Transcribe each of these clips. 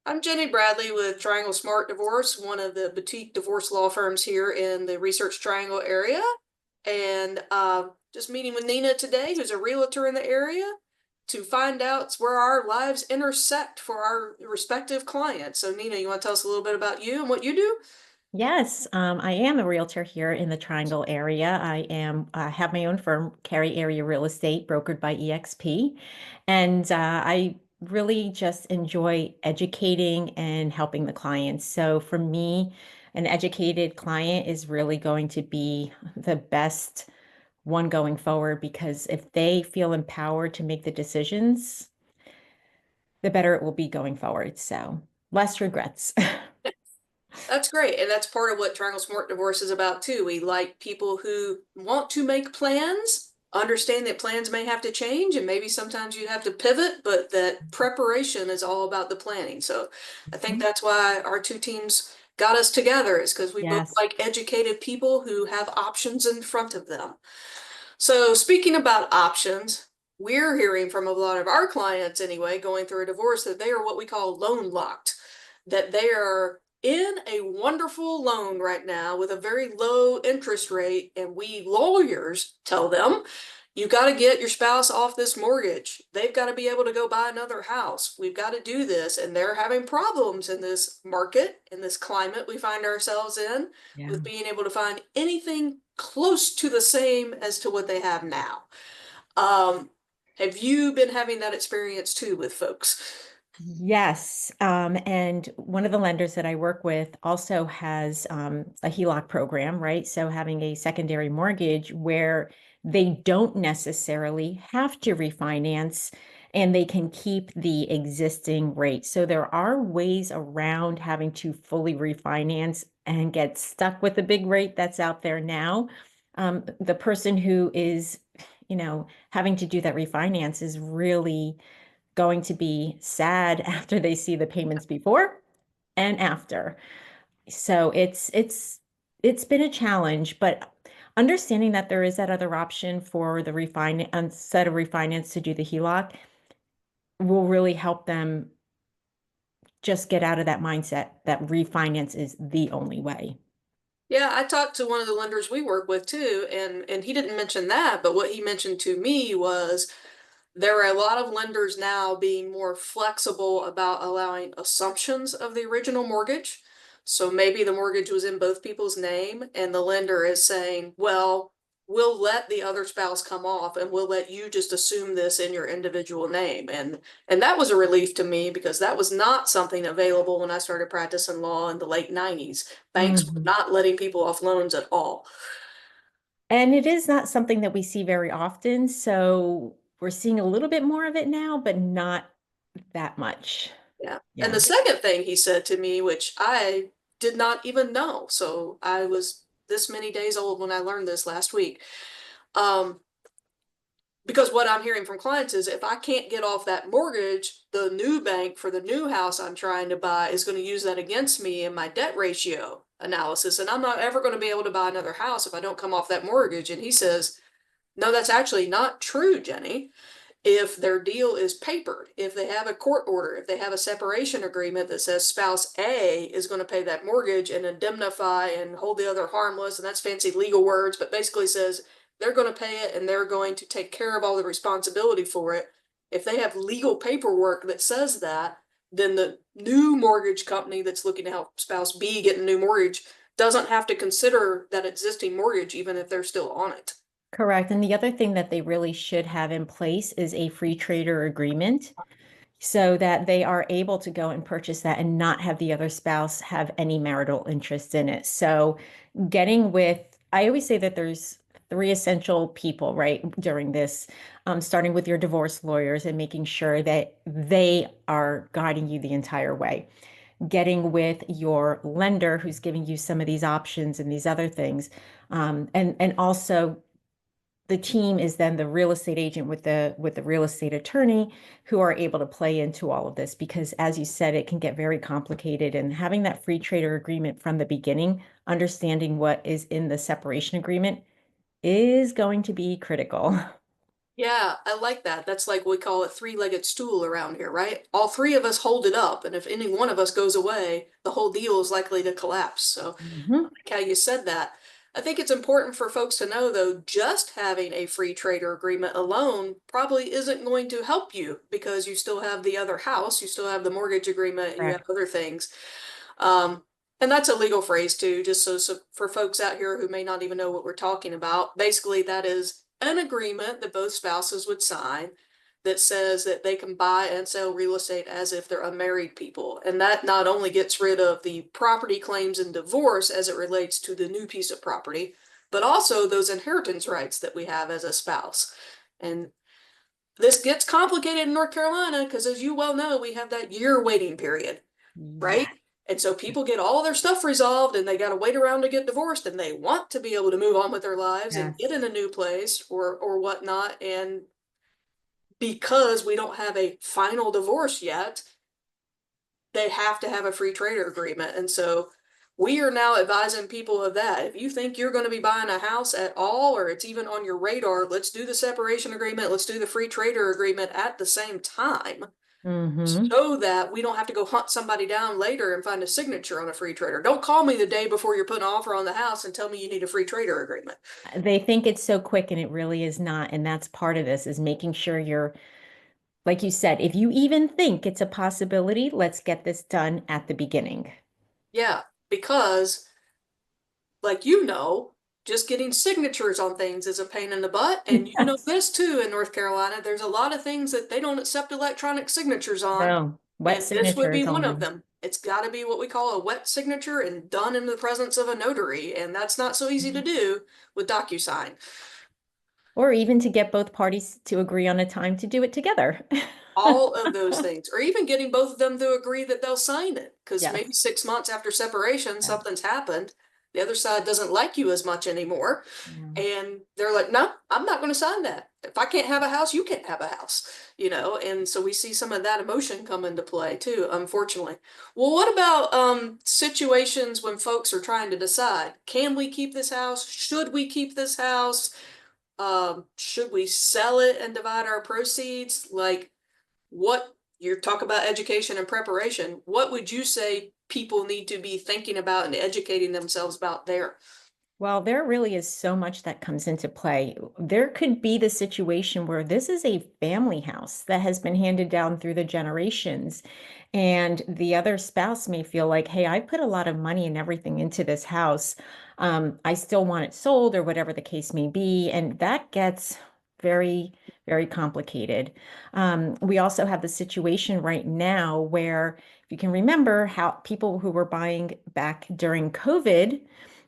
I'm Jenny Bradley with Triangle Smart Divorce, one of the boutique divorce law firms here in the Research Triangle area. And just meeting with Nina today, who's a realtor in the area, to find out where our lives intersect for our respective clients. So, Nina, you want to tell us a little bit about you and what you do? Yes, I am a realtor here in the Triangle area. I have my own firm, Cary Area Real Estate, brokered by EXP, and I really just enjoy educating and helping the clients. So for me, an educated client is really going to be the best one going forward because if they feel empowered to make the decisions, the better it will be going forward. So less regrets. That's great. And that's part of what Triangle Smart Divorce is about too. We like people who want to make plans, understand that plans may have to change and maybe sometimes you have to pivot, but that preparation is all about the planning. So I think that's why our two teams got us together is because we both Yes. like educated people who have options in front of them. So speaking about options, we're hearing from a lot of our clients anyway, going through a divorce, that they are what we call loan locked, that they are in a wonderful loan right now with a very low interest rate. And we lawyers tell them, you got to get your spouse off this mortgage. They've got to be able to go buy another house. We've got to do this. And they're having problems in this market, in this climate we find ourselves in, Yeah. with being able to find anything close to the same as to what they have now. Um, have you been having that experience too with folks? Yes. And one of the lenders that I work with also has a HELOC program, right? So having a secondary mortgage where they don't necessarily have to refinance and they can keep the existing rate. So there are ways around having to fully refinance and get stuck with the big rate that's out there now. The person who is, having to do that refinance is really going to be sad after they see the payments before and after. So it's been a challenge, but understanding that there is that other option for the refinance instead of refinance to do the HELOC will really help them just get out of that mindset that refinance is the only way. Yeah, I talked to one of the lenders we work with too, and he didn't mention that, but what he mentioned to me was there are a lot of lenders now being more flexible about allowing assumptions of the original mortgage. So maybe the mortgage was in both people's name, and the lender is saying, well, we'll let the other spouse come off and we'll let you just assume this in your individual name. And that was a relief to me because that was not something available when I started practicing law in the late 90s. Banks were Mhm. not letting people off loans at all. And it is not something that we see very often. So we're seeing a little bit more of it now, but not that much. Yeah. And the Yeah. second thing he said to me, which I did not even know, so I was this many days old when I learned this last week. Um, because what I'm hearing from clients is if I can't get off that mortgage, the new bank for the new house I'm trying to buy is going to use that against me in my debt ratio analysis. And I'm not ever going to be able to buy another house if I don't come off that mortgage. And he says, no, that's actually not true, Jenny. If their deal is papered, if they have a court order, if they have a separation agreement that says spouse A is going to pay that mortgage and indemnify and hold the other harmless, and that's fancy legal words, but basically says they're going to pay it and they're going to take care of all the responsibility for it. If they have legal paperwork that says that, then the new mortgage company that's looking to help spouse B get a new mortgage doesn't have to consider that existing mortgage, even if they're still on it. Correct. And the other thing that they really should have in place is a free trader agreement so that they are able to go and purchase that and not have the other spouse have any marital interest in it. So getting with, I always say that there's three essential people, right, during this, starting with your divorce lawyers and making sure that they are guiding you the entire way. Getting with your lender who's giving you some of these options and these other things. And also the team is then the real estate agent with the real estate attorney who are able to play into all of this because as you said it can get very complicated and having that free trader agreement from the beginning, understanding what is in the separation agreement is going to be critical. Yeah, I like that. That's like we call a three-legged stool around here, right? All three of us hold it up, and if any one of us goes away, the whole deal is likely to collapse. So I Mhm. like how you said that. I think it's important for folks to know, though, just having a free trader agreement alone probably isn't going to help you because you still have the other house, you still have the mortgage agreement, and you have Correct. other things. Um, and that's a legal phrase too, just so for folks out here who may not even know what we're talking about. Basically, that is an agreement that both spouses would sign that says that they can buy and sell real estate as if they're unmarried people. And that not only gets rid of the property claims in divorce as it relates to the new piece of property, but also those inheritance rights that we have as a spouse. And this gets complicated in North Carolina because, as you well know, we have that year waiting period, right? Yes. And so people get all their stuff resolved and they got to wait around to get divorced and they want to be able to move on with their lives and Yes. get in a new place or whatnot. And because we don't have a final divorce yet, they have to have a free trader agreement. And so we are now advising people of that. If you think you're going to be buying a house at all, or it's even on your radar, let's do the separation agreement. Let's do the free trader agreement at the same time Hmm. so that we don't have to go hunt somebody down later and find a signature on a free trader. Don't call me the day before you're putting an offer on the house and tell me you need a free trader agreement. They think it's so quick and it really is not. And that's part of this is making sure you're, like you said, if you even think it's a possibility, let's get this done at the beginning. Yeah, because like you know, just getting signatures on things is a pain in the butt. And you know Yes. this too in North Carolina. There's a lot of things that they don't accept electronic signatures on. No, wet And this would be signatures one of only. them. It's got to be what we call a wet signature and done in the presence of a notary. And that's not so easy to do with DocuSign. Or even to get both parties to agree on a time to do it together. All of those things, or even getting both of them to agree that they'll sign it. Because maybe Yes. 6 months after separation, Yeah. something's happened. The other side doesn't like you as much anymore. Yeah. And they're like, no, I'm not going to sign that. If I can't have a house, you can't have a house, you know? And so we see some of that emotion come into play too, unfortunately. Well, what about situations when folks are trying to decide, can we keep this house? Should we keep this house? Should we sell it and divide our proceeds? Like, what you're talking about education and preparation, what would you say people need to be thinking about and educating themselves about there? Well, there really is so much that comes into play. There could be the situation where this is a family house that has been handed down through the generations, and the other spouse may feel like, hey, I put a lot of money and everything into this house. I still want it sold, or whatever the case may be. And that gets very, very complicated. We also have the situation right now where, if you can remember, how people who were buying back during COVID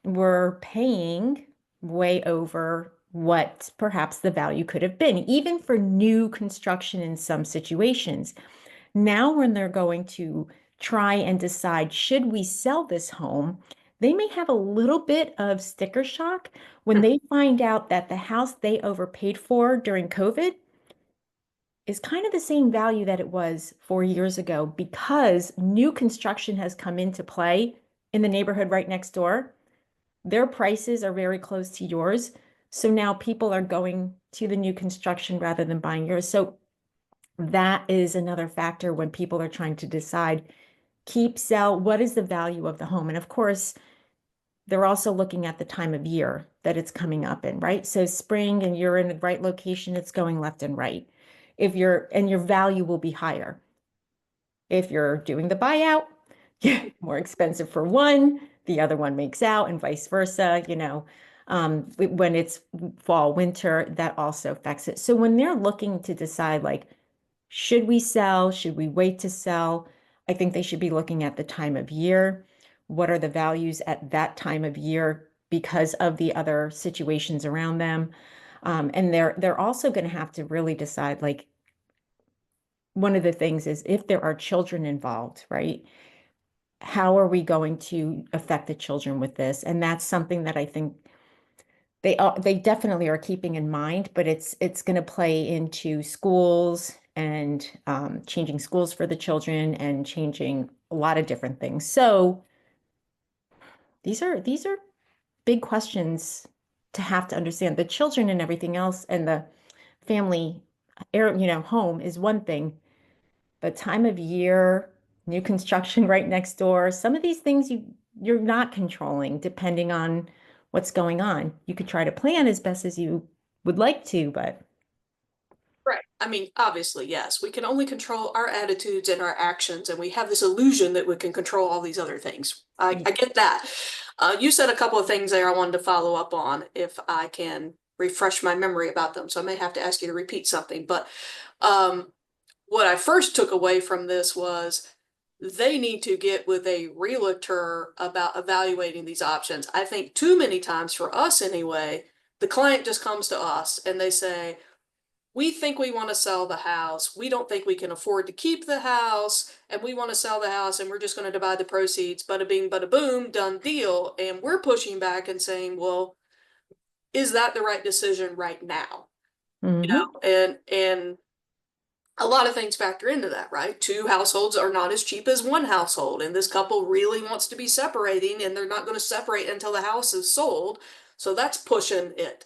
were paying way over what perhaps the value could have been, even for new construction in some situations. Now, when they're going to try and decide, should we sell this home? They may have a little bit of sticker shock when Hmm. they find out that the house they overpaid for during COVID is kind of the same value that it was 4 years ago because new construction has come into play in the neighborhood right next door. Their prices are very close to yours. So now people are going to the new construction rather than buying yours. So that is another factor when people are trying to decide, keep, sell, what is the value of the home? And of course, they're also looking at the time of year that it's coming up in, right? So spring and you're in the right location, it's going left and right. If you're, and your value will be higher. If you're doing the buyout, more expensive for one, the other one makes out, and vice versa. When it's fall, winter, that also affects it. So when they're looking to decide, like, should we sell? Should we wait to sell? I think they should be looking at the time of year. What are the values at that time of year because of the other situations around them? And they're also going to have to really decide, like, one of the things is if there are children involved, right? How are we going to affect the children with this? And that's something that I think they definitely are keeping in mind, but it's going to play into schools and changing schools for the children and changing a lot of different things. So these are big questions to have to understand the children and everything else and the family home is one thing, but time of year, new construction right next door, some of these things you're not controlling depending on what's going on. You could try to plan as best as you would like to, but Right. I mean, obviously, yes, we can only control our attitudes and our actions, and we have this illusion that we can control all these other things. I get that. You said a couple of things there I wanted to follow up on if I can refresh my memory about them. So I may have to ask you to repeat something. But um, what I first took away from this was they need to get with a realtor about evaluating these options. I think too many times for us anyway, the client just comes to us and they say, we think we want to sell the house. We don't think we can afford to keep the house, and we want to sell the house, and we're just going to divide the proceeds. Bada bing, bada boom, done deal. And we're pushing back and saying, well, is that the right decision right now? You hmm know, and a lot of things factor into that, right? Two households are not as cheap as one household, and this couple really wants to be separating, and they're not going to separate until the house is sold. So that's pushing it.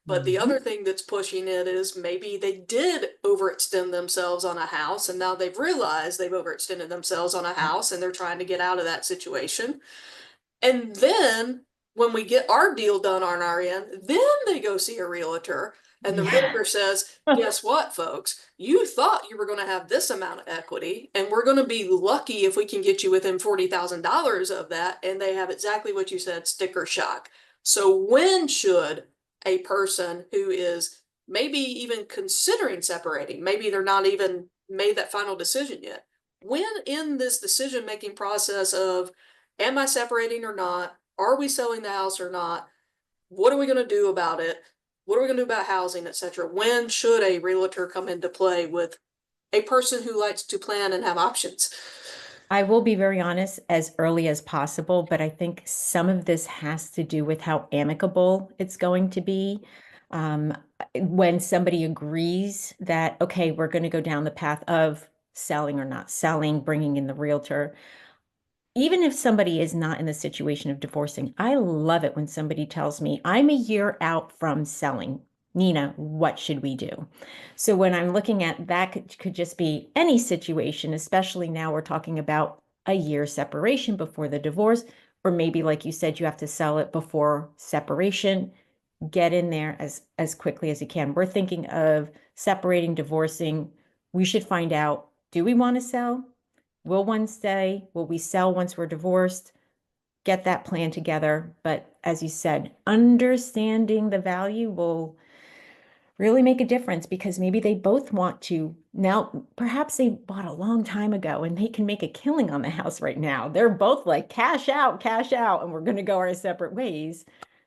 But the hmm other thing that's pushing it is maybe they did overextend themselves on a house, and now they've realized they've overextended themselves on a house, and they're trying to get out of that situation. And then when we get our deal done on our end, then they go see a realtor. And the yeah. realtor says, guess what, folks? You thought you were going to have this amount of equity, and we're going to be lucky if we can get you within $40,000 of that. And they have exactly what you said, sticker shock. So, when should a person who is maybe even considering separating, maybe they're not even made that final decision yet, when in this decision making process of, am I separating or not? Are we selling the house or not? What are we going to do about it? What are we going to do about housing, etc.? When should a realtor come into play with a person who likes to plan and have options? I will be very honest, as early as possible, but I think some of this has to do with how amicable it's going to be. Um, when somebody agrees that, okay, we're going to go down the path of selling or not selling, bringing in the realtor, even if somebody is not in the situation of divorcing, I love it when somebody tells me, I'm a year out from selling. Nina, what should we do? So when I'm looking at that, could just be any situation, especially now we're talking about a year separation before the divorce, or maybe like you said, you have to sell it before separation. Get in there as quickly as you can. We're thinking of separating, divorcing. We should find out, do we want to sell? Will one stay? Will we sell once we're divorced? Get that plan together. But as you said, understanding the value will really make a difference because maybe they both want to. Now, perhaps they bought a long time ago and they can make a killing on the house right now. They're both like, cash out, and we're going to go our separate ways.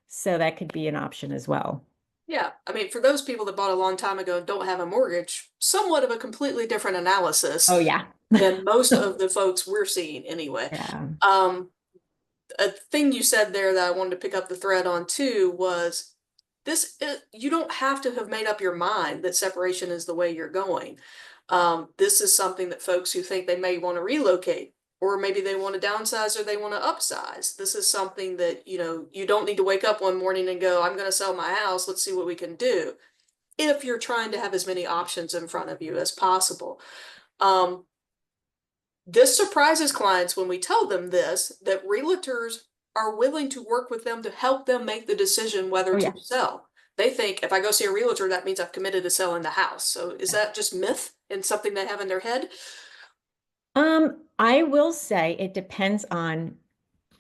So that could be an option as well. Yeah, I mean, for those people that bought a long time ago and don't have a mortgage, somewhat of a completely different Oh, analysis yeah. than most of the folks we're seeing anyway. Yeah. Um, a thing you said there that I wanted to pick up the thread on too was you don't have to have made up your mind that separation is the way you're going. This is something that folks who think they may want to relocate, or maybe they want to downsize or they want to upsize. This is something that, you don't need to wake up one morning and go, I'm going to sell my house. Let's see what we can do. If you're trying to have as many options in front of you as possible. Um, this surprises clients when we tell them this, that realtors are willing to work with them to help them make the decision whether Oh, to yeah. sell. They think if I go see a realtor, that means I've committed to selling the house. So is that just myth and something they have in their head? I will say it depends on,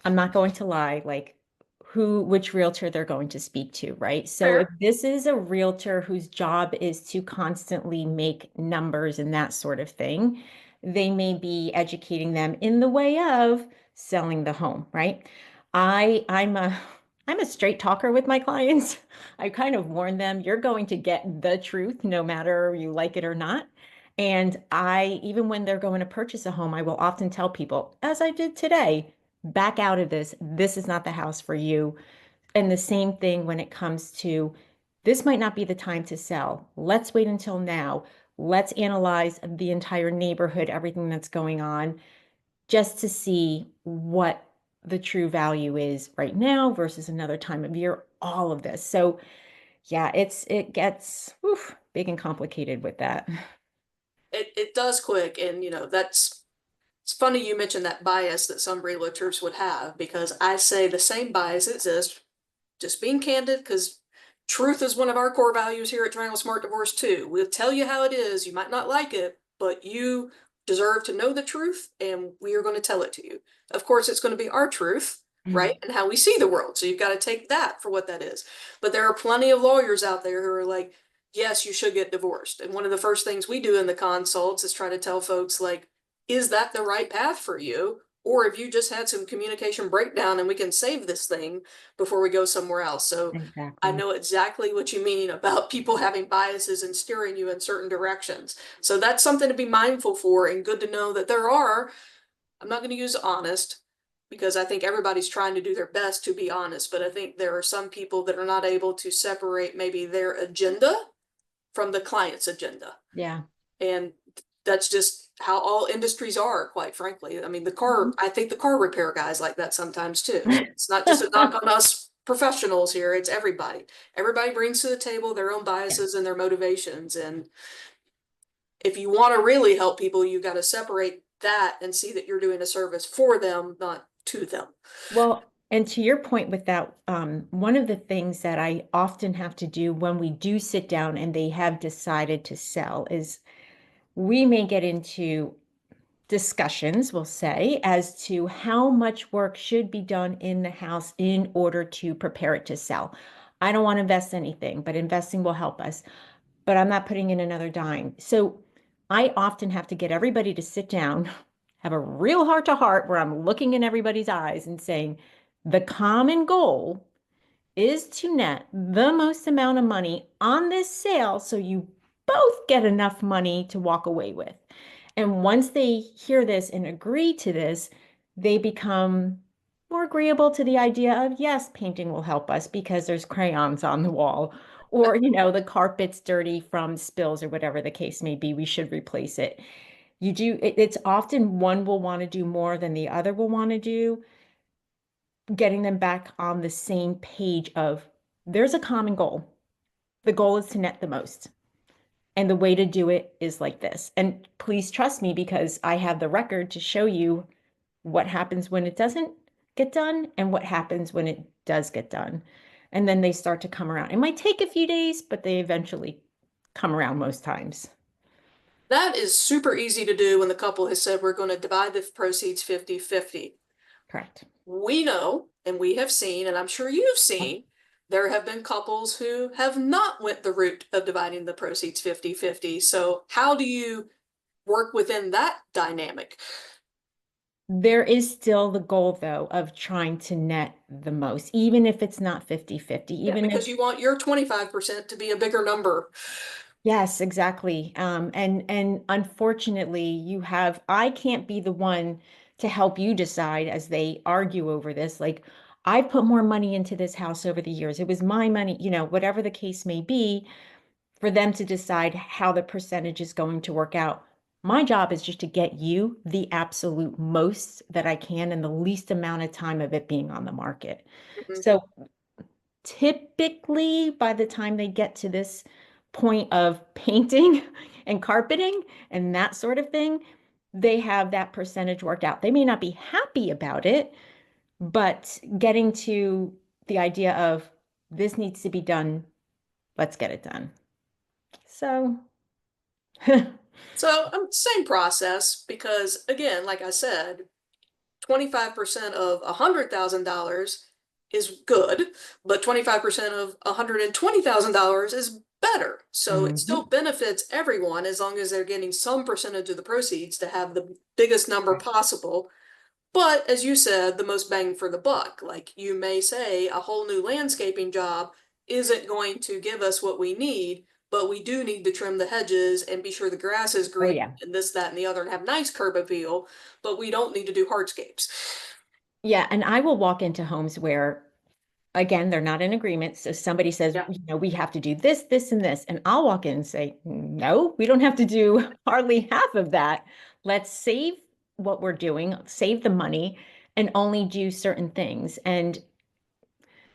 I'm not going to lie, like which realtor they're going to speak to, right? So if Fair. this is a realtor whose job is to constantly make numbers and that sort of thing, they may be educating them in the way of selling the home, right? I'm a straight talker with my clients. I kind of warn them, you're going to get the truth no matter you like it or not. And even when they're going to purchase a home, I will often tell people, as I did today, back out of this. This is not the house for you. And the same thing when it comes to this might not be the time to sell. Let's wait until now. Let's analyze the entire neighborhood, everything that's going on, just to see what the true value is right now versus another time of year, all of this. So Yeah, it gets big and complicated with that. It does quick, and that's it's funny you mentioned that bias that some realtors would have because I say the same bias exists. Just being candid, because truth is one of our core values here at Triangle Smart Divorce too. We'll tell you how it is. You might not like it, but you deserve to know the truth, and we are going to tell it to you. Of course, it's going to be our truth, right? And how we see the world. So you've got to take that for what that is. But there are plenty of lawyers out there who are like, yes, you should get divorced. And one of the first things we do in the consults is try to tell folks, like, is that the right path for you? Or if you just had some communication breakdown and we can save this thing before we go somewhere else. So I Exactly. know exactly what you mean about people having biases and steering you in certain directions. So that's something to be mindful for, and good to know that there are, I'm not going to use honest because I think everybody's trying to do their best to be honest, but I think there are some people that are not able to separate maybe their agenda from the client's agenda. Yeah. And that's just how all industries are, quite frankly. I mean, I think the car repair guys like that sometimes too. So it's not just a knock on us professionals here, it's everybody. Everybody brings to the table their own Yeah. biases and their motivations. And if you want to really help people, you got to separate that and see that you're doing a service for them, not to them. Well, and to your point with that, one of the things that I often have to do when we do sit down and they have decided to sell is we may get into discussions, we'll say, as to how much work should be done in the house in order to prepare it to sell. I don't want to invest anything, but investing will help us. But I'm not putting in another dime. So I often have to get everybody to sit down, have a real heart to heart where I'm looking in everybody's eyes and saying, the common goal is to net the most amount of money on this sale so you both get enough money to walk away with. And once they hear this and agree to this, they become more agreeable to the idea of, yes, painting will help us because there's crayons on the wall, or, the carpet's dirty from spills or whatever the case may be. We should replace it. It's often one will want to do more than the other will want to do, getting them back on the same page of there's a common goal. The goal is to net the most. And the way to do it is like this. And please trust me because I have the record to show you what happens when it doesn't get done and what happens when it does get done. And then they start to come around. It might take a few days, but they eventually come around most times. That is super easy to do when the couple has said we're going to divide the proceeds 50-50. Correct. We know, and we have seen, and I'm sure you've seen, there have been couples who have not went the route of dividing the proceeds 50-50. So how do you work within that dynamic? There is still the goal, though, of trying to net the most, even if it's not 50-50, Yeah, even if because you want your 25% to be a bigger number. yes, exactly. And unfortunately, I can't be the one to help you decide as they argue over this. Like, I've put more money into this house over the years. It was my money, whatever the case may be, for them to decide how the percentage is going to work out. My job is just to get you the absolute most that I can in the least amount of time of it being on the market. Mhm. So typically by the time they get to this point of painting and carpeting and that sort of thing, they have that percentage worked out. They may not be happy about it, but getting to the idea of this needs to be done, let's get it done. So, So, same process because, again, like I said, 25% of $100,000 is good, but 25% of $120,000 is better. So it still mhm. benefits everyone as long as they're getting some percentage of the proceeds to have the biggest number possible. But as you said, the most bang for the buck. Like you may say a whole new landscaping job isn't going to give us what we need, but we do need to trim the hedges and be sure the grass is Oh green yeah. and this, that, and the other and have nice curb appeal, but we don't need to do hardscapes. Yeah, and I will walk into homes where again, they're not in agreement. So somebody says, Yeah. we have to do this, this, and this. And I'll walk in and say, no, we don't have to do hardly half of that. Let's save what we're doing, save the money, and only do certain things. And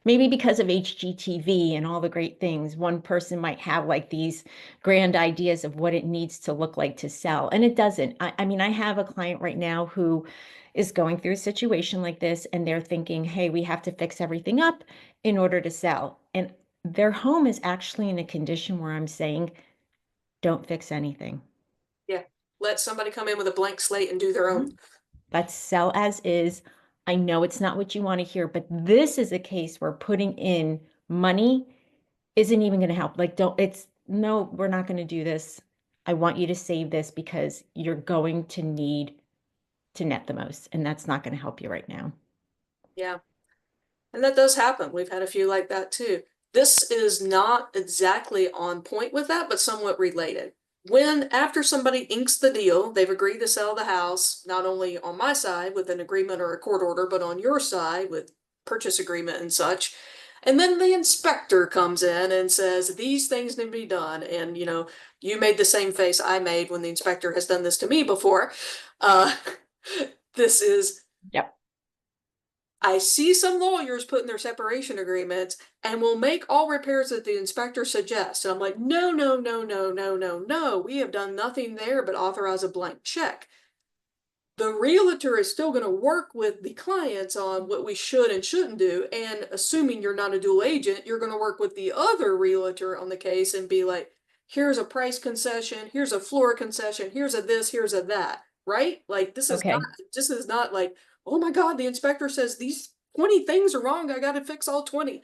maybe because of HGTV and all the great things, one person might have like these grand ideas of what it needs to look like to sell, and it doesn't. I mean, I have a client right now who is going through a situation like this, and they're thinking, hey, we have to fix everything up in order to sell. And their home is actually in a condition where I'm saying, don't fix anything. Yeah. Let somebody come in with a blank slate and do their own. Mhm. Let's sell as is. I know it's not what you want to hear, but this is a case where putting in money isn't even going to help. Like, don't, it's no, we're not going to do this. I want you to save this because you're going to need to net the most, and that's not going to help you right now. Yeah. And that does happen. We've had a few like that too. This is not exactly on point with that, but somewhat related. When after somebody inks the deal, they've agreed to sell the house, not only on my side with an agreement or a court order, but on your side with purchase agreement and such. And then the inspector comes in and says, these things need to be done. And, you made the same face I made when the inspector has done this to me before. Uh, this is Yep. I see some lawyers put in their separation agreements and will make all repairs that the inspector suggests. And I'm like, no, no, no, no, no, no, no. We have done nothing there but authorize a blank check. The realtor is still going to work with the clients on what we should and shouldn't do. And assuming you're not a dual agent, you're going to work with the other realtor on the case and be like, here's a price concession, here's a floor concession, here's a this, here's a that, right? Like Okay. this is not like, oh my God, the inspector says these 20 things are wrong. I got to fix all 20.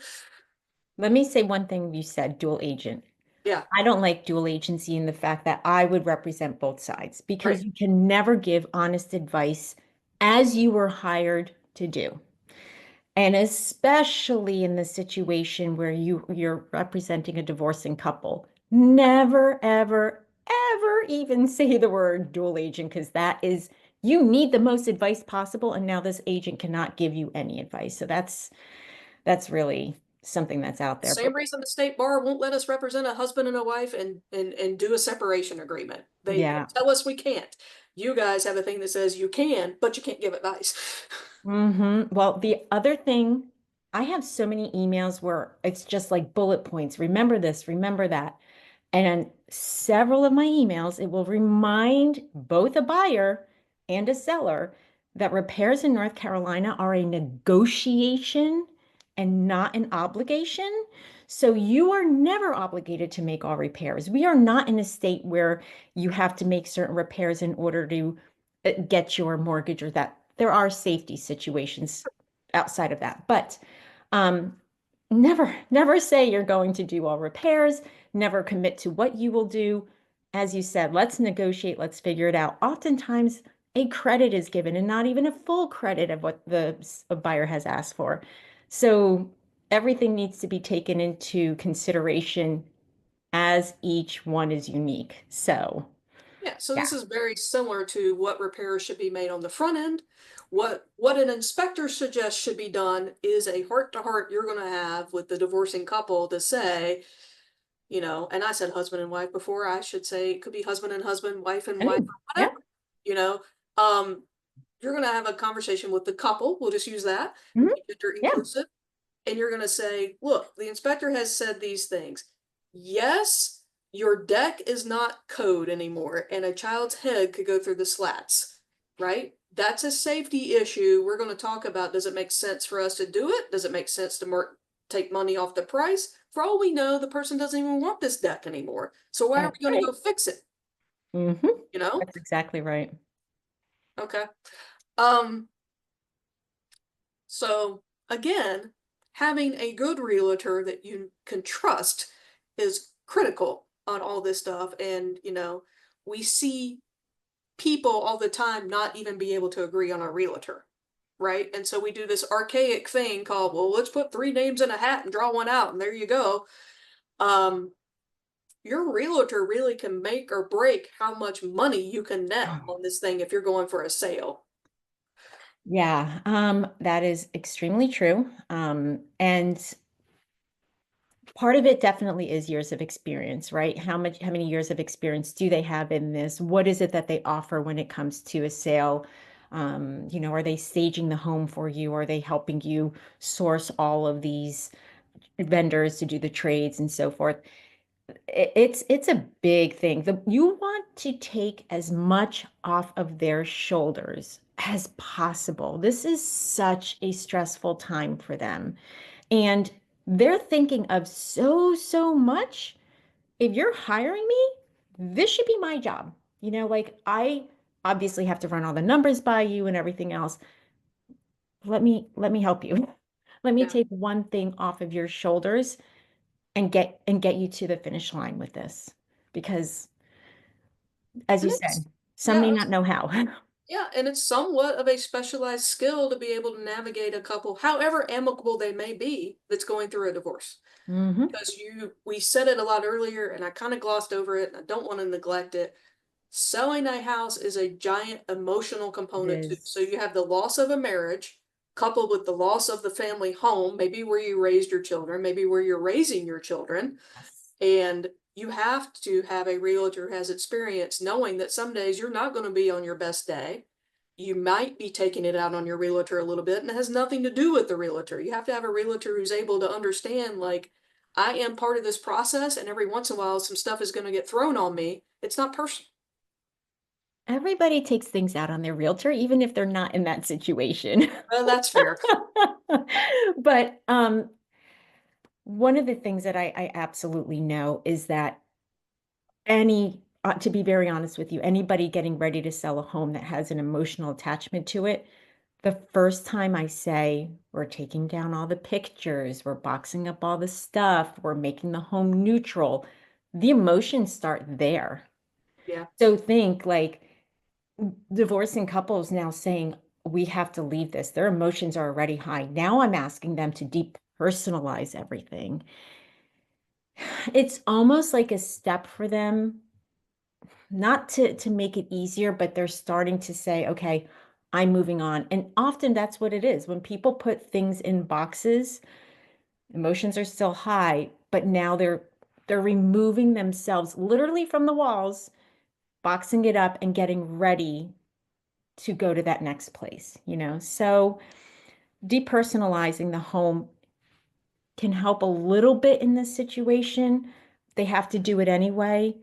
Let me say one thing you said, dual agent. Yeah, I don't like dual agency in the fact that I would represent both sides right. because you can never give honest advice as you were hired to do. And especially in the situation where you're representing a divorcing couple, never, ever, ever even say the word dual agent because that is, you need the most advice possible. And now this agent cannot give you any advice. So that's really something that's out there. But Same reason the state bar won't let us represent a husband and a wife and do a separation agreement. They yeah. tell us we can't. You guys have a thing that says you can, but you can't give advice. Well, the other thing, I have so many emails where it's just like bullet points. Remember this, remember that. And several of my emails, it will remind both a buyer and a seller that repairs in North Carolina are a negotiation and not an obligation. So you are never obligated to make all repairs. We are not in a state where you have to make certain repairs in order to get your mortgage or that. There are safety situations outside of that. But um, never say you're going to do all repairs, never commit to what you will do. As you said, let's negotiate, let's figure it out. Oftentimes, a credit is given and not even a full credit of what the buyer has asked for. So everything needs to be taken into consideration as each one is unique. So, Yeah, so yeah. this is very similar to what repairs should be made on the front end. What an inspector suggests should be done is a heart to heart you're going to have with the divorcing couple to say, and I said husband and wife before, I should say it could be husband, I wife, mean, or yeah. whatever, you know. Um, you're going to have a conversation with the couple. We'll just use that, Mhm. gender Yeah. inclusive, and you're going to say, look, the inspector has said these things. Yes, your deck is not code anymore, and a child's head could go through the slats, right? That's a safety issue. We're going to talk about, does it make sense for us to do it? Does it make sense to take money off the price? For all we know, the person doesn't even want this deck anymore. So why are That's we going to right. go fix it? hmm You know? That's exactly right. Okay. Um, So again, having a good realtor that you can trust is critical on all this stuff. And, we see people all the time not even be able to agree on a realtor, right? And so we do this archaic thing called, well, let's put three names in a hat and draw one out, and there you go. Um, your realtor really can make or break how much money you can net on this thing if you're going for a sale. Yeah, that is extremely true. And part of it definitely is years of experience, right? How many years of experience do they have in this? What is it that they offer when it comes to a sale? Are they staging the home for you? Are they helping you source all of these vendors to do the trades and so forth? It's a big thing. You want to take as much off of their shoulders as possible. This is such a stressful time for them. And they're thinking of so much. If you're hiring me, this should be my job. Like I obviously have to run all the numbers by you and everything else. Let me help you. Let me Yeah. take one thing off of your shoulders and get you to the finish line with this. Because as And you it's, said, some yeah, may not know how. yeah, and it's somewhat of a specialized skill to be able to navigate a couple, however amicable they may be, that's going through a divorce. Hmm. Because we said it a lot earlier, and I kind of glossed over it, and I don't want to neglect it. Selling a house is a giant emotional It component too. So is. you have the loss of a marriage, coupled with the loss of the family home, maybe where you raised your children, maybe where you're raising your children. Yes. And you have to have a realtor who has experience knowing that some days you're not going to be on your best day. You might be taking it out on your realtor a little bit, and it has nothing to do with the realtor. You have to have a realtor who's able to understand, like, I am part of this process, and every once in a while, some stuff is going to get thrown on me. It's not personal. Everybody takes things out on their realtor, even if they're not in that situation. Well, that's fair. But one of the things that I absolutely know is that to be very honest with you, anybody getting ready to sell a home that has an emotional attachment to it, the first time I say, we're taking down all the pictures, we're boxing up all the stuff, we're making the home neutral, the emotions start there. Yeah. So think like divorcing couples now saying, we have to leave this. Their emotions are already high. Now I'm asking them to depersonalize everything. It's almost like a step for them, not to make it easier, but they're starting to say, okay, I'm moving on. And often that's what it is. When people put things in boxes, emotions are still high, but now they're removing themselves literally from the walls, boxing it up and getting ready to go to that next place. So depersonalizing the home can help a little bit in this situation. They have to do it anyway.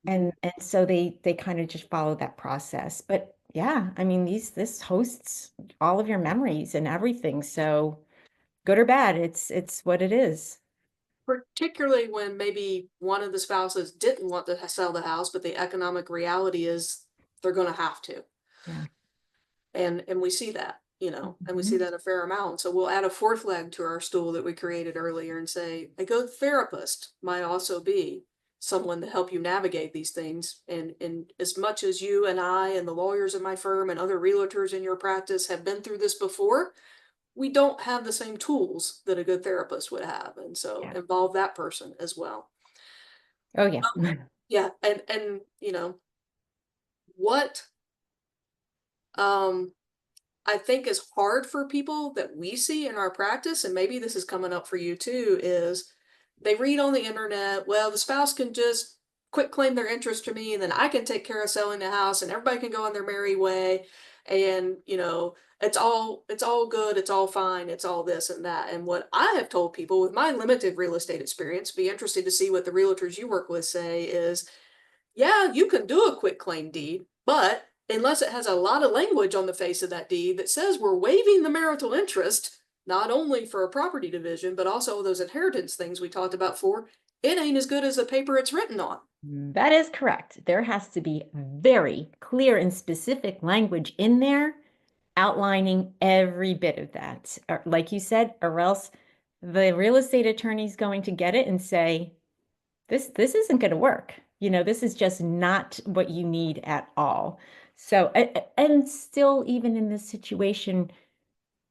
And so they kind of just follow that process. But yeah, I mean, this hosts all of your memories and everything. So good or bad, it's what it is. Particularly when maybe one of the spouses didn't want to sell the house, but the economic reality is they're going to have to. Yeah. And we see that, and we see Mhm. that a fair amount. So we'll add a fourth leg to our stool that we created earlier and say a good therapist might also be someone to help you navigate these things. And as much as you and I and the lawyers in my firm and other realtors in your practice have been through this before, we don't have the same tools that a good therapist would have. And so Yeah. involve that person as well. Oh yeah. Yeah, and what um I think is hard for people that we see in our practice, and maybe this is coming up for you too, is they read on the internet, well, the spouse can just quit claim their interest to me, and then I can take care of selling the house, and everybody can go on their merry way, and it's all good, it's all fine, it's all this and that. And what I have told people with my limited real estate experience, be interested to see what the realtors you work with say is, yeah, you can do a quick claim deed, but unless it has a lot of language on the face of that deed that says we're waiving the marital interest, not only for a property division, but also those inheritance things we talked about for, it ain't as good as the paper it's written on. That is correct. There has to be very clear and specific language in there outlining every bit of that. Like you said, or else the real estate attorney's going to get it and say, this isn't going to work. This is just not what you need at all. So, and still, even in this situation,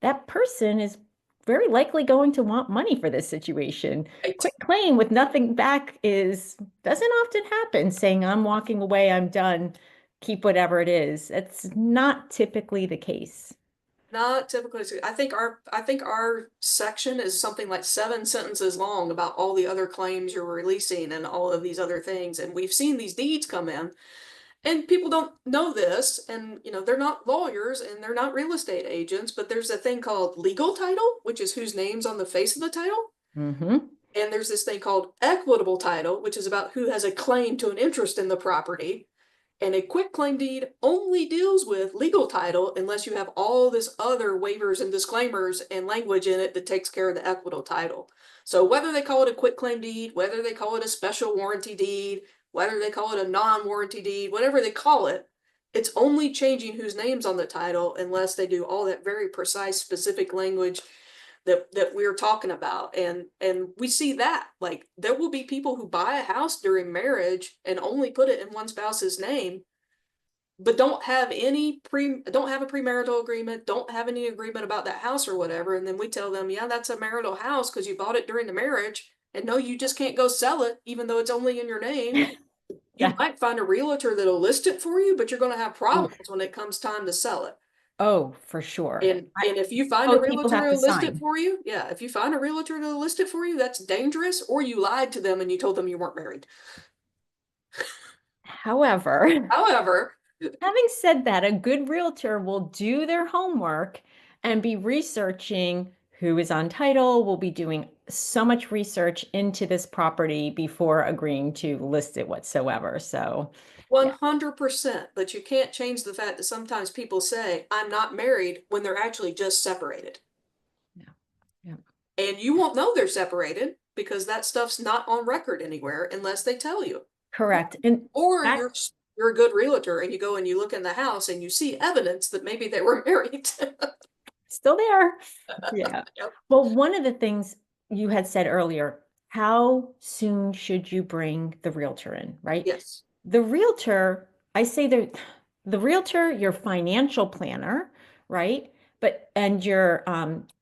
that person is very likely going to want money for this situation. Right. Quick claim with nothing back is doesn't often happen. Saying I'm walking away, I'm done, keep whatever it is. It's not typically the case. Not typically. I think our section is something like 7 sentences long about all the other claims you're releasing and all of these other things. And we've seen these deeds come in. And people don't know this, and they're not lawyers and they're not real estate agents, but there's a thing called legal title, which is whose name's on the face of the title. Mm-hmm. And there's this thing called equitable title, which is about who has a claim to an interest in the property. And a quitclaim deed only deals with legal title unless you have all this other waivers and disclaimers and language in it that takes care of the equitable title. So whether they call it a quitclaim deed, whether they call it a special warranty deed, whether they call it a non-warranty deed, whatever they call it, it's only changing whose name's on the title unless they do all that very precise, specific language that we're talking about. And we see that, like, there will be people who buy a house during marriage and only put it in one spouse's name, but don't have a premarital agreement, don't have any agreement about that house or whatever. And then we tell them, yeah, that's a marital house because you bought it during the marriage. And no, you just can't go sell it, even though it's only in your name. You Yeah. might find a realtor that'll list it for you, but you're going to have Oof. problems when it comes time to sell it. Oh, for sure. And if you find a Both people realtor have to to list it sign. for you, yeah, if you find a realtor to list it for you, that's dangerous, or you lied to them and you told them you weren't married. However, However, having said that, a good realtor will do their homework and be researching who is on title, will be doing so much research into this property before agreeing to list it whatsoever. So, yeah, 100%, but you can't change the fact that sometimes people say, I'm not married when they're actually just separated. yeah, yeah. And you won't know they're separated because that stuff's not on record anywhere unless they tell you. Correct. And Or that you're a good realtor and you go and you look in the house and you see evidence that maybe they were married. still there. Yeah. Yep. Well, one of the things you had said earlier, how soon should you bring the realtor in, right? Yes. The realtor, I say the realtor, your financial planner, right? But and your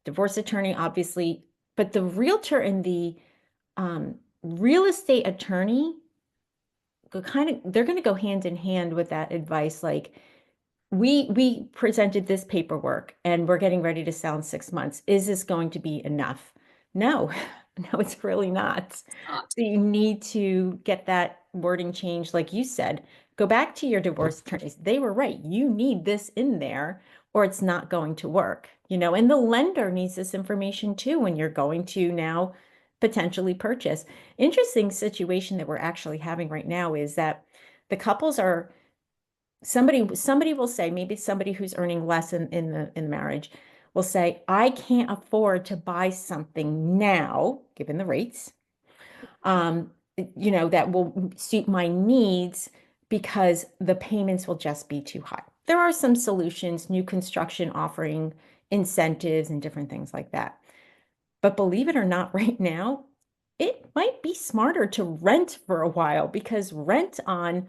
divorce attorney, obviously, but the realtor and the real estate attorney they're going to go hand in hand with that advice. Like we presented this paperwork and we're getting ready to sell in 6 months. Is this going to be enough? No, no, it's really not. Not. So you need to get that wording changed, like you said. Go back to your divorce attorneys. They were right. You need this in there or it's not going to work, and the lender needs this information too when you're going to now potentially purchase. Interesting situation that we're actually having right now is that the couples are somebody will say, maybe somebody who's earning less in the marriage will say, I can't afford to buy something now, given the rates, um, that will suit my needs because the payments will just be too high. There are some solutions, new construction offering incentives and different things like that. But believe it or not, right now, it might be smarter to rent for a while because rent on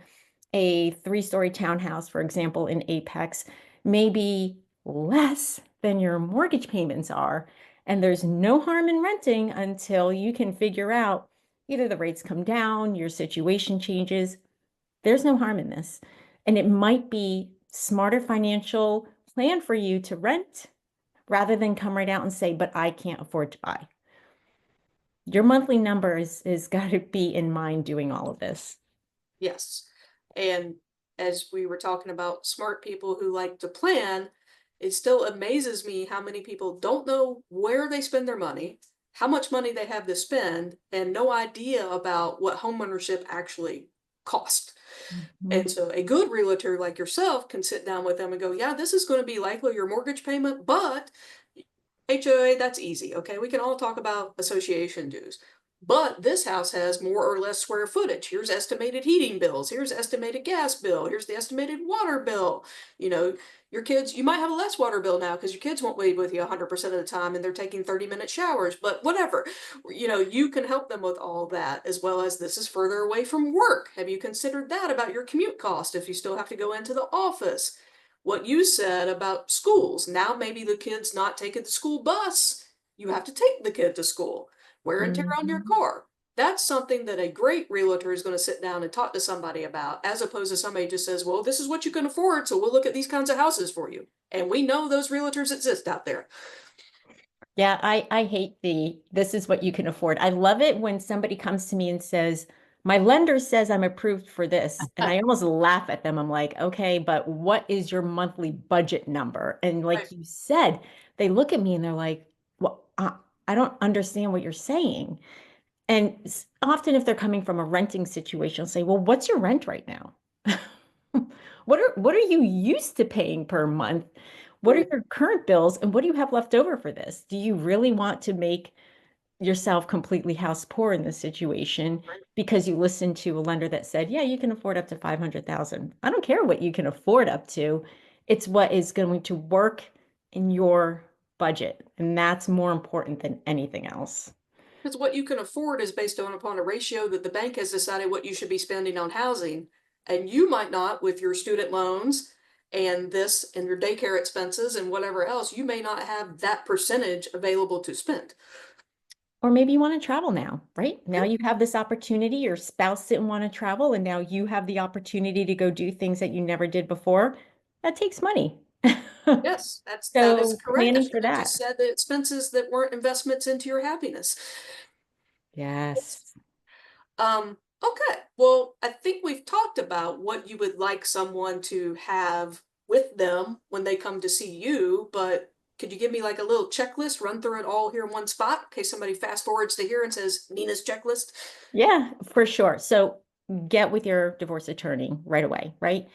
a three-story townhouse, for example, in Apex, may be less than your mortgage payments are. And there's no harm in renting until you can figure out either the rates come down, your situation changes. There's no harm in this. And it might be smarter financial plan for you to rent rather than come right out and say, but I can't afford to buy. Your monthly number is got to be in mind doing all of this. Yes. And as we were talking about smart people who like to plan, it still amazes me how many people don't know where they spend their money, how much money they have to spend, and no idea about what homeownership actually costs. Mhm. And so a good realtor like yourself can sit down with them and go, yeah, this is going to be likely your mortgage payment, but HOA, that's easy. Okay. We can all talk about association dues. But this house has more or less square footage. Here's estimated heating bills. Here's estimated gas bill. Here's the estimated water bill. You know, your kids, you might have a less water bill now because your kids won't be with you 100% of the time and they're taking 30-minute showers, but whatever. You can help them with all that, as well as this is further away from work. Have you considered that about your commute cost if you still have to go into the office? What you said about schools. Now maybe the kid's not taking the school bus. You have to take the kid to school. Wear and tear on your Mhm. car. That's something that a great realtor is going to sit down and talk to somebody about, as opposed to somebody just says, well, this is what you can afford, so we'll look at these kinds of houses for you. And we know those realtors exist out there. Yeah, I hate this is what you can afford. I love it when somebody comes to me and says, my lender says I'm approved for this. And I almost laugh at them. I'm like, okay, but what is your monthly budget number? And Right. like you said, they look at me and they're like, well, I don't understand what you're saying. And often if they're coming from a renting situation, I'll say, well, what's your rent right now? What are you used to paying per month? What are Right. your current bills and what do you have left over for this? Do you really want to make yourself completely house poor in this situation Right. because you listened to a lender that said, yeah, you can afford up to 500,000. I don't care what you can afford up to. It's what is going to work in your budget. And that's more important than anything else. Because what you can afford is based on upon a ratio that the bank has decided what you should be spending on housing. And you might not with your student loans and this and your daycare expenses and whatever else, you may not have that percentage available to spend. Or maybe you want to travel now, right? Now Yeah. you have this opportunity. Your spouse didn't want to travel, and now you have the opportunity to go do things that you never did before. That takes money. Yes, that is So correct. planning Because for you just that. said the expenses that weren't investments into your happiness. Yes. Okay. Well, I think we've talked about what you would like someone to have with them when they come to see you, but could you give me like a little checklist, run through it all here in one spot in case somebody fast forwards to here and says Nina's checklist? Yeah, for sure. So get with your divorce attorney right away, right?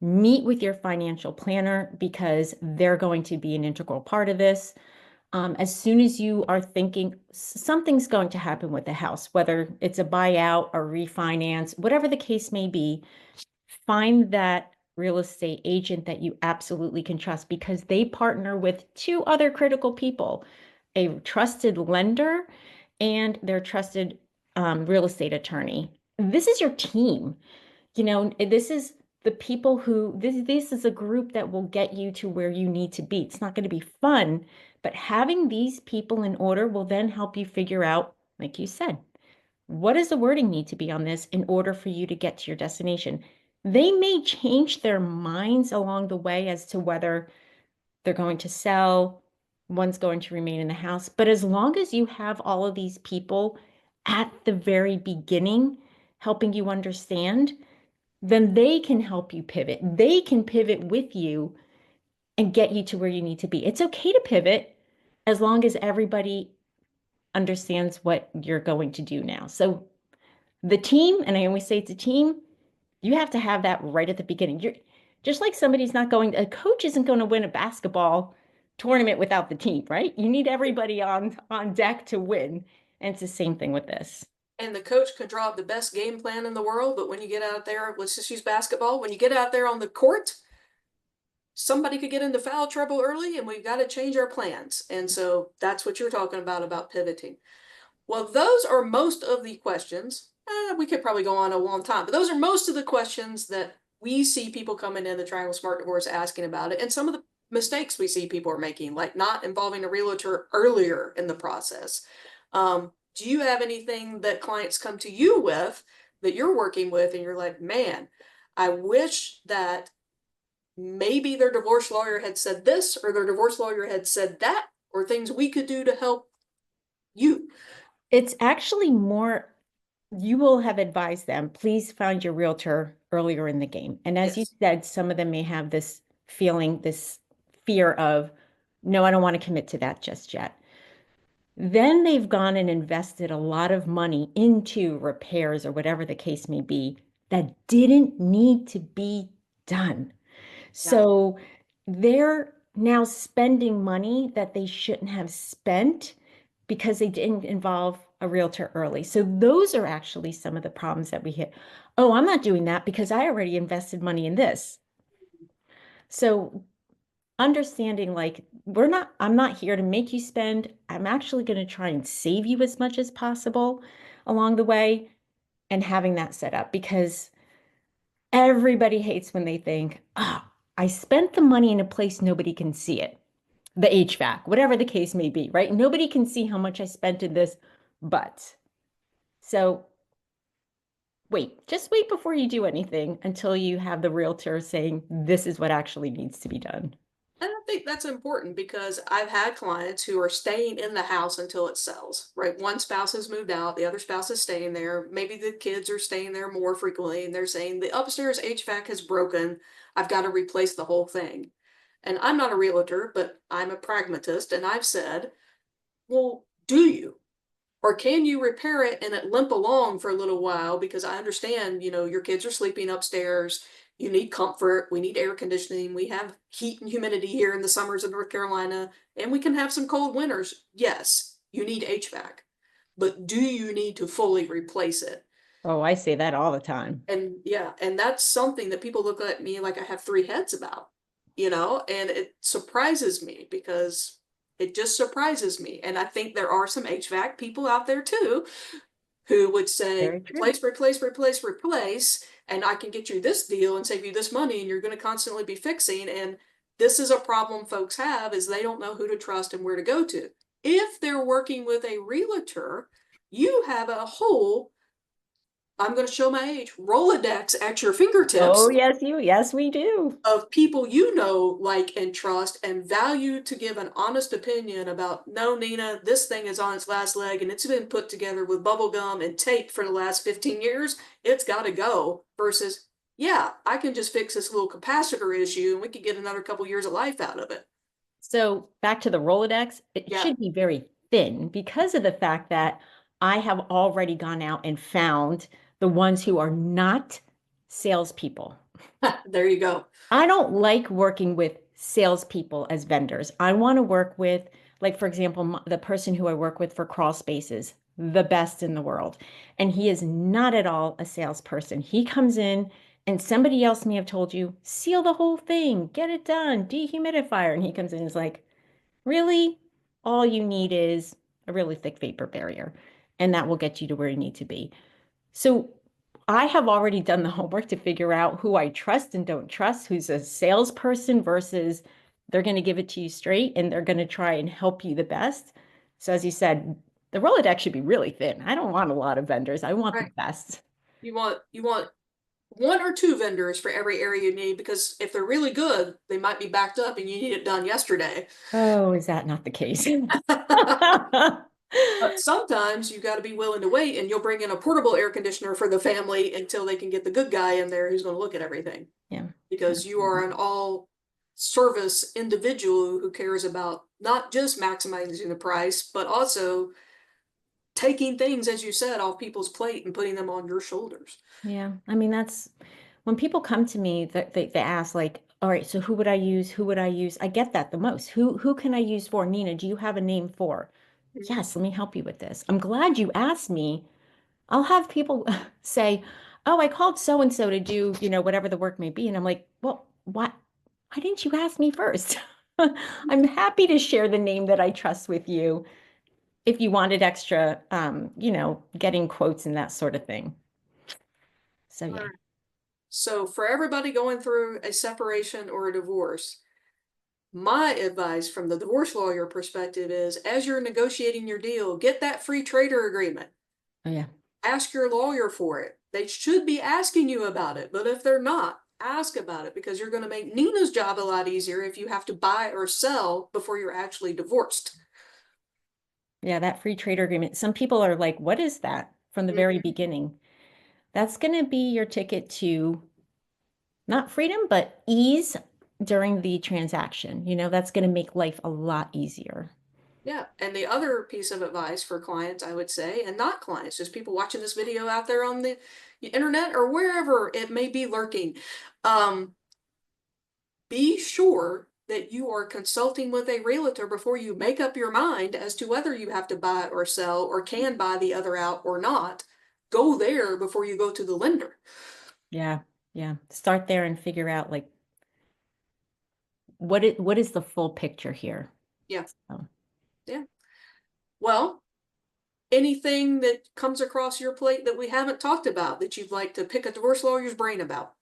Meet with your financial planner because they're going to be an integral part of this. As soon as you are thinking something's going to happen with the house, whether it's a buyout or refinance, whatever the case may be, find that real estate agent that you absolutely can trust because they partner with two other critical people, a trusted lender and their trusted real estate attorney. This is your team. This is the people who this is a group that will get you to where you need to be. It's not going to be fun, but having these people in order will then help you figure out, like you said, what does the wording need to be on this in order for you to get to your destination? They may change their minds along the way as to whether they're going to sell, one's going to remain in the house. But as long as you have all of these people at the very beginning helping you understand, then they can help you pivot. They can pivot with you and get you to where you need to be. It's okay to pivot as long as everybody understands what you're going to do now. So the team, and I always say it's a team, you have to have that right at the beginning. You're just like a coach isn't going to win a basketball tournament without the team, right? You need everybody on deck to win. And it's the same thing with this. And the coach could draw up the best game plan in the world, but when you get out there, let's just use basketball, when you get out there on the court, somebody could get into foul trouble early and we've got to change our plans. And so that's what you're talking about pivoting. Well, those are most of the questions. We could probably go on a long time, but those are most of the questions that we see people coming in the Triangle Smart Divorce asking about it. And some of the mistakes we see people are making, like not involving a realtor earlier in the process. Do you have anything that clients come to you with that you're working with and you're like, man, I wish that maybe their divorce lawyer had said this or their divorce lawyer had said that, or things we could do to help you? It's actually more, you will have advised them, please find your realtor earlier in the game. And as you Yes. said, some of them may have this feeling, this fear of, no, I don't want to commit to that just yet. Then they've gone and invested a lot of money into repairs or whatever the case may be that didn't need to be done. Yeah. So they're now spending money that they shouldn't have spent because they didn't involve a realtor early. So those are actually some of the problems that we hit. Oh, I'm not doing that because I already invested money in this. So understanding like I'm not here to make you spend. I'm actually going to try and save you as much as possible along the way and having that set up because everybody hates when they think, oh, I spent the money in a place nobody can see it. The HVAC, whatever the case may be, right? Nobody can see how much I spent in this, but so just wait before you do anything until you have the realtor saying this is what actually needs to be done. And think that's important because I've had clients who are staying in the house until it sells, right? One spouse has moved out, the other spouse is staying there. Maybe the kids are staying there more frequently and they're saying the upstairs HVAC has broken. I've got to replace the whole thing. And I'm not a realtor, but I'm a pragmatist. And I've said, well, do you? Or can you repair it and it limp along for a little while? Because I understand, your kids are sleeping upstairs. You need comfort. We need air conditioning. We have heat and humidity here in the summers of North Carolina, and we can have some cold winters. Yes, you need HVAC, but do you need to fully replace it? Oh, I say that all the time. And yeah, and that's something that people look at me like I have three heads about, and it surprises me because it just surprises me. And I think there are some HVAC people out there too who would say, Very true. replace, replace, replace, replace, and I can get you this deal and save you this money, and you're going to constantly be fixing. And this is a problem folks have is they don't know who to trust and where to go to. If they're working with a realtor, you have a whole, I'm going to show my age, Rolodex at your Oh, fingertips yes, we do. of people like, and trust and value to give an honest opinion about, no, Nina, this thing is on its last leg and it's been put together with bubble gum and tape for the last 15 years. It's got to go versus, yeah, I can just fix this little capacitor issue and we could get another couple years of life out of it. So back to the Rolodex, it Yeah, should be very thin because of the fact that I have already gone out and found the ones who are not salespeople. there you go. I don't like working with salespeople as vendors. I want to work with, like, for example, the person who I work with for crawl spaces, the best in the world. And he is not at all a salesperson. He comes in and somebody else may have told you, seal the whole thing, get it done, dehumidifier. And he comes in and is like, really? All you need is a really thick vapor barrier, and that will get you to where you need to be. So I have already done the homework to figure out who I trust and don't trust, who's a salesperson versus they're going to give it to you straight and they're going to try and help you the best. So as you said, the Rolodex should be really thin. I don't want a lot of vendors. I want the Right. best. You want one or two vendors for every area you need because if they're really good, they might be backed up and you need it done yesterday. Oh, is that not the case? But sometimes you got to be willing to wait, and you'll bring in a portable air conditioner for the family until they can get the good guy in there who's going to look at everything. Yeah, Because you are absolutely. an all service individual who cares about not just maximizing the price, but also taking things, as you said, off people's plate and putting them on your shoulders. Yeah, I mean, that's when people come to me that they ask like, all right, so who would I use? Who would I use? I get that the most. Who can I use for? Nina, do you have a name for? Mhm. Yes, let me help you with this. I'm glad you asked me. I'll have people say, "Oh, I called so and so to do, whatever the work may be." And I'm like, "Well, what? Why didn't you ask me first?" I'm happy to share the name that I trust with you if you wanted extra, getting quotes and that sort of thing. So All yeah. right. So, for everybody going through a separation or a divorce, my advice from the divorce lawyer perspective is as you're negotiating your deal, get that free trader agreement. Oh yeah. Ask your lawyer for it. They should be asking you about it, but if they're not, ask about it because you're going to make Nina's job a lot easier if you have to buy or sell before you're actually divorced. Yeah, that free trade agreement. Some people are like, what is that from the very Mhm. beginning? That's going to be your ticket to not freedom, but ease during the transaction. That's going to make life a lot easier. Yeah. And the other piece of advice for clients, I would say, and not clients, just people watching this video out there on the internet or wherever it may be lurking, um, be sure that you are consulting with a realtor before you make up your mind as to whether you have to buy or sell or can buy the other out or not. Go there before you go to the lender. Yeah. Yeah. Start there and figure out like what is the full picture here. Yeah. So, Yeah. Well, anything that comes across your plate that we haven't talked about that you'd like to pick a divorce lawyer's brain about?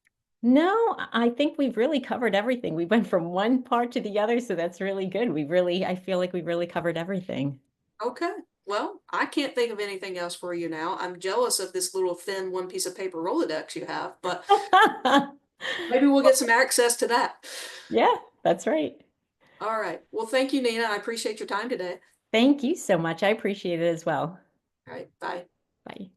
no, I think we've really covered everything. We went from one part to the other, so that's really good. I feel like we really covered everything. Okay. Well, I can't think of anything else for you now. I'm jealous of this little thin one piece of paper Rolodex you have, but maybe we'll get some access to that. Yeah, that's right. All right. Well, thank you, Nina. I appreciate your time today. Thank you so much. I appreciate it as well. All right. Bye. Bye.